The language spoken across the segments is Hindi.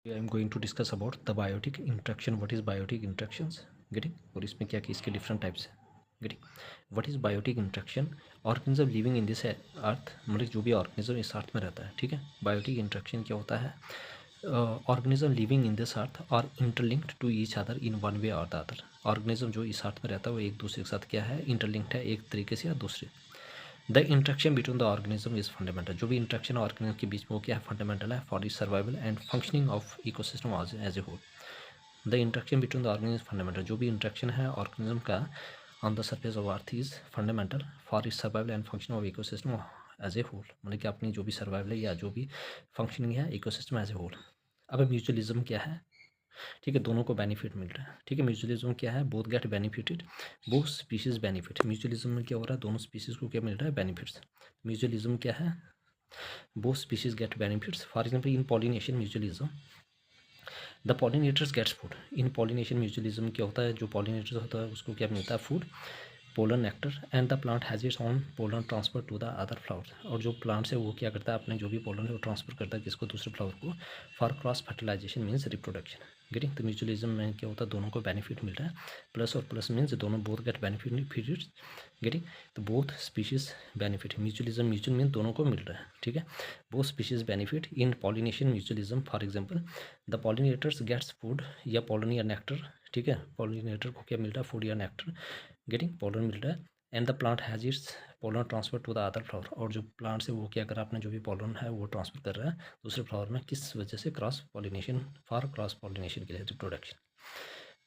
I am going to discuss about the biotic interaction. What is biotic interactions? Getting? और इसमें क्या इसके different types है. Getting? What is biotic interaction? Organism living in this earth, मतलब जो भी organism इस अर्थ में रहता है, ठीक है. Biotic interaction क्या होता है? Organism living in this earth are interlinked to each other in one way or the other. Organism जो इस अर्थ में रहता है वो एक दूसरे के साथ क्या है, interlinked है एक तरीके से या दूसरे. The interaction between the organism is fundamental. जो भी इंट्रैक्शन ऑर्गेनिज्म के बीच में वो क्या है, फंडामेंटल है for its survival and functioning of ecosystem as a whole. The interaction between the organism fundamental. जो भी इंट्रैक्शन है ऑर्गेनिज्म का on the surface of earth is fundamental for its survival and functioning of ecosystem as a whole. मतलब कि अपनी जो भी सर्वाइवल है या जो भी फंक्शनिंग है इकोसिस्टम एज ए होल. अब म्यूचुअलिज्म क्या है, ठीक है, दोनों को बेनिफिट मिल रहा है, ठीक है. म्यूचुअलिज्म क्या है, both get benefited, both species benefit. Mutualism में क्या हो रहा है, दोनों स्पीशीज को क्या मिल रहा है, बेनिफिट्स. म्यूचुअलिज्म क्या है, both species get benefits. For example in pollination mutualism the pollinators gets food. In pollination mutualism क्या होता है, जो पॉलिनेटर्स होता है उसको क्या मिलता है, food, pollen nectar, and the plant has its own pollen transfer to the other flowers. और जो प्लांट्स है वो क्या करता है, अपने जो भी पोलन है वो ट्रांसफर करता है किसको, दूसरे फ्लावर को, for cross fertilization means reproduction. Getting. तो म्यूचुअलिज्म में क्या होता है, दोनों को बेनिफिट मिल रहा है. प्लस और प्लस मीन्स दोनों बोथ गेट बेनिफिट. गेटिंग. तो both species benefit. Mutualism mutual mean दोनों को मिल रहा है, ठीक है. Both species benefit in pollination mutualism. For example the pollinators gets food या पोलन या नेक्टर, ठीक है. पॉलिनेटर को क्या मिल रहा है, फूड या नेक्टर. गेटिंग. पोलन मिल रहा है. And the plant has its pollen transfer to the other flower. और जो प्लांट है वो क्या कर रहा है, अपने जो भी पोलन है वो ट्रांसफर कर रहा है दूसरे फ्लावर में. किस वजह से, cross pollination, for cross pollination के लिए, reproduction.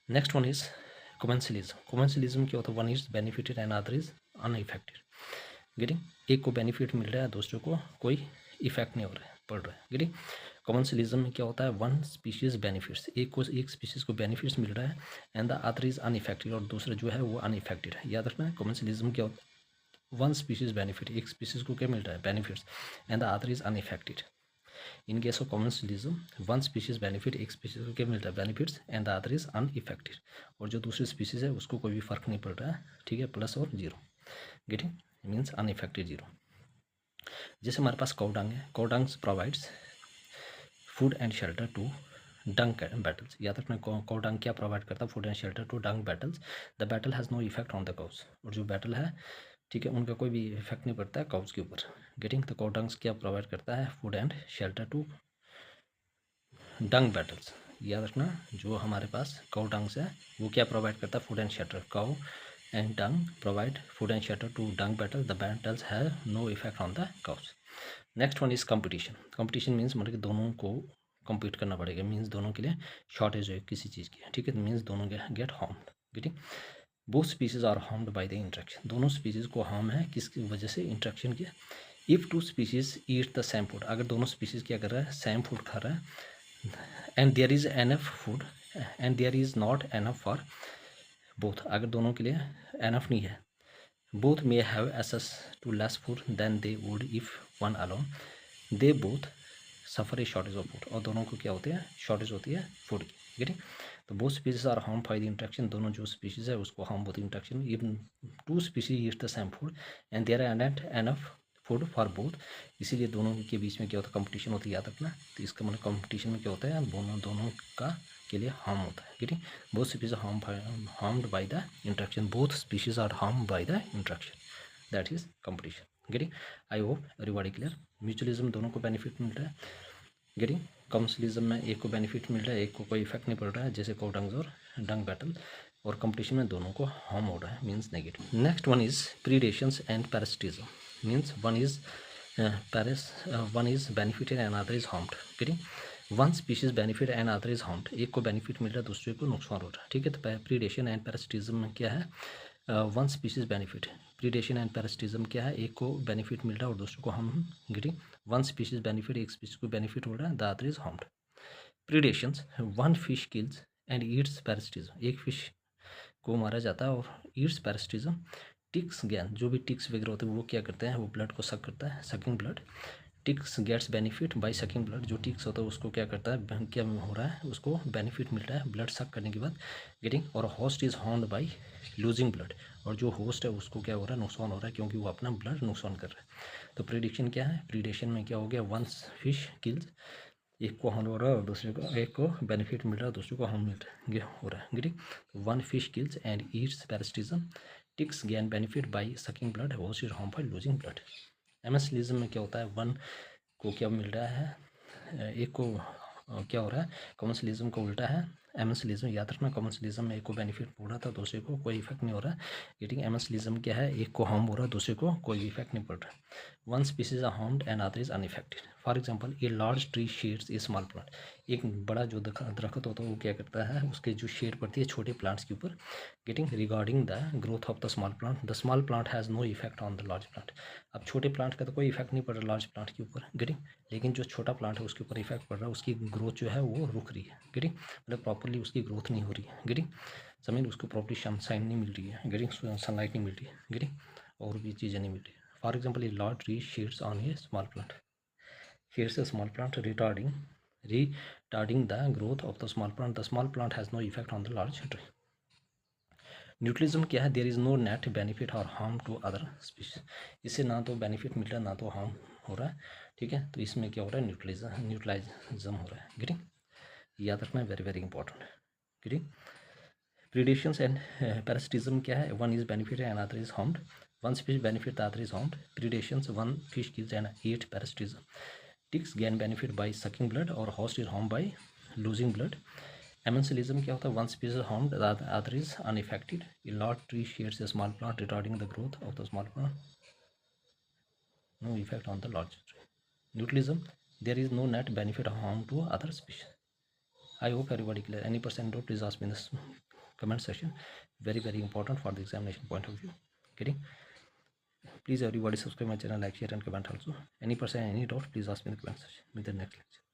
Next one is commensalism. Commensalism क्या होता है, one is benefited and other is unaffected. Getting. एक को बेनिफिट मिल रहा है, दूसरे को कोई इफेक्ट नहीं हो रहा है, पड़ रहा है. गेटिंग. कॉमन्सलिज्म में क्या होता है, वन स्पीशीज बेनिफिट्स, एक स्पीशीज को बेनिफिट्स मिल रहा है and the other is unaffected, और दूसरा जो है वो अनइफेक्टेड है. याद रखना है, कॉमन्सलिज्म क्या होता है, वन स्पीशीज बेनिफिट, एक स्पीशीज को क्या मिल रहा है, benefits, and the other is unaffected. In case of commensalism one species benefit, एक स्पीशीज को क्या मिल रहा है, benefits, and the other is unaffected, और जो दूसरी स्पीशीज है उसको कोई भी फर्क नहीं पड़ रहा है, ठीक है. प्लस और zero. Getting. Means unaffected, zero. जैसे हमारे पास काउडंग है, cow dungs provides food and shelter to dung beetles. याद रखना, काउडंग क्या प्रोवाइड करता है, food and shelter to dung beetles. The beetle has no effect on the cows. और जो बैटल है, ठीक है, उनका कोई भी इफेक्ट नहीं पड़ता है काउस के ऊपर. गेटिंग. तो काउडंग्स क्या प्रोवाइड करता है, food and shelter to dung beetles. याद रखना, जो हमारे पास काउडंग्स है वो क्या प्रोवाइड करता है, food and shelter. Cow and dung provide food and shelter to dung beetle. The beetles have no effect on the cows. Next one is competition. Competition means मतलब कि दोनों को compete करना पड़ेगा, मीन्स दोनों के लिए शॉर्टेज है किसी चीज़ की, ठीक है. मीन्स दोनों get harmed. Getting. Both species are harmed by the interaction. दोनों स्पीसीज को हार्म है किसकी वजह से, इंट्रैक्शन की. If two species eat the same food. अगर दोनों स्पीसीज क्या कर रहा है, सेम फूड खा रहा है, and there is enough food and there is not enough for both. अगर दोनों के लिए एनफ नहीं है, both may have access to less food than they would if one alone. They both suffer a shortage of food. और दोनों को क्या होती है, शॉर्टेज होती है फूड की. गेटिंग. तो both species are harm by the interaction. दोनों जो स्पीशीज है उसको हार्म होती है interaction. Even two species eat the same food and there are not enough food for both. इसीलिए दोनों के बीच में क्या होता है, कंपटीशन होती है. याद रखना. तो इसका मतलब कंपटीशन में क्या होता है, दोनों का के लिए हार्म होता है. Getting. Both species harmed by the interaction. Both species are harmed by the interaction. That is competition. Getting. I hope everybody clear. Mutualism दोनों को बेनिफिट मिल रहा है. गेटिंग. कॉमर्शलिज्म में एक को बेनिफिट मिल रहा है, एक को कोई इफेक्ट नहीं पड़ रहा है, जैसे काउडंग्स और डंग बैटल. और कंपटीशन में दोनों को हार्म हो रहा है, means negative. Next one is predations and parasitism. Means one is benefited and other is harmed. Getting. One species benefit and other is harmed. एक को बेनिफिट मिल रहा है, दूसरे को नुकसान हो रहा है, ठीक है. तो प्रीडेशन एंड पैरासिटिज्म में क्या है, one species benefit. Predation and parasitism क्या है, एक को बेनिफिट मिल रहा है और दूसरे को harm. Getting. One species benefit, एक स्पीशीज को बेनिफिट हो रहा है, the other is harmed. Predations, one fish kills and eats parasitism. एक फिश को मारा जाता है और ईट्स पैरासिटिज्म. टिक्स ज्ञान, जो भी टिक्स वगैरह होते हैं वो क्या करते हैं, वो ब्लड को सक करता है, sucking blood. Ticks gets benefit by sucking blood. जो टिक्स होता है उसको क्या करता है, क्या हो रहा है, उसको बेनिफिट मिल रहा है ब्लड सक करने के बाद. गेटिंग. और host is harmed bye losing blood. और जो होस्ट है उसको क्या हो रहा है, नुकसान हो रहा है, क्योंकि वो अपना ब्लड नुकसान कर रहा है. तो प्रीडिक्शन क्या है, प्रीडेशन में क्या हो गया, वन फिश किल्स एक को हार्म हो रहा है और दूसरे को, एक को बेनिफिट मिल रहा है दूसरे को हार्म हो रहा है। Getting, one fish kills and eats parasitism, ticks gain benefit by sucking blood, host is harm by losing blood. Amensalism में क्या होता है, वन को क्या मिल रहा है, एक को क्या हो रहा है, कॉमर्शलिज्म का उल्टा है एमेंसिलिज्म। याद रखना, कॉमर्शलिज्म में एक को बेनिफिट हो रहा था दूसरे को कोई इफेक्ट नहीं हो रहा है। गेटिंग, एमेंसिलिज्म क्या है, एक को हार्म हो रहा है दूसरे को कोई इफेक्ट नहीं पड़ रहा। One species are harmed and other is unaffected. For example, a large tree shades a small plant. एक बड़ा जो दरख्त होता है वो क्या करता है, उसके जो शेड पड़ती है छोटे प्लांट्स के ऊपर। Getting, regarding the growth of the small plant, the small plant has no effect on the large plant. अब छोटे प्लांट का तो कोई इफेक्ट नहीं पड़ रहा लार्ज प्लांट के ऊपर। गेटिंग, लेकिन जो छोटा प्लांट है उसके ऊपर इफेक्ट पड़ रहा है, उसकी ग्रोथ जो है वो रुक रही है। गेटिंग, मतलब प्रॉपरली उसकी ग्रोथ नहीं हो रही है। गेटिंग, ज़मीन उसको प्रॉपरली सनशाइन नहीं मिल रही है। गेटिंग, सनलाइट नहीं मिल रही है। गेटिंग, और भी चीज़ें नहीं मिल रही है। For example, A large tree shades on A small plant, shades a small plant, retarding the growth of the small plant. The small plant has no effect on the large tree. Neutralism क्या है, there is no net benefit और हार्म टू अदर स्पीशीज। इससे ना तो बेनिफिट मिल रहा है ना तो हार्म हो रहा है। ठीक है, तो इसमें क्या हो रहा है, न्यूट्रलाइज्म हो रहा है। गेटिंग, याद रखना है, very very important. Getting, predations and parasitism क्या है, one is benefit and other is harmed. One species benefit the other is harmed. Predations, one fish kills and eat parasitism. Ticks gain benefit by sucking blood और host is harm by losing blood. Amensalism क्या होता है, one species harmed the other is unaffected. A large tree shades a small plant, retarding the growth of the small plant, no effect on the large tree. Neutralism, there is no net benefit or harm to other species. I hope everybody clear. Any person doubt, please ask me in this comment section. Very very important for the examination point of view. Getting, please everybody subscribe my channel, like, share and comment also. Any person any doubt, please ask me in the comment section. Meet the next lecture.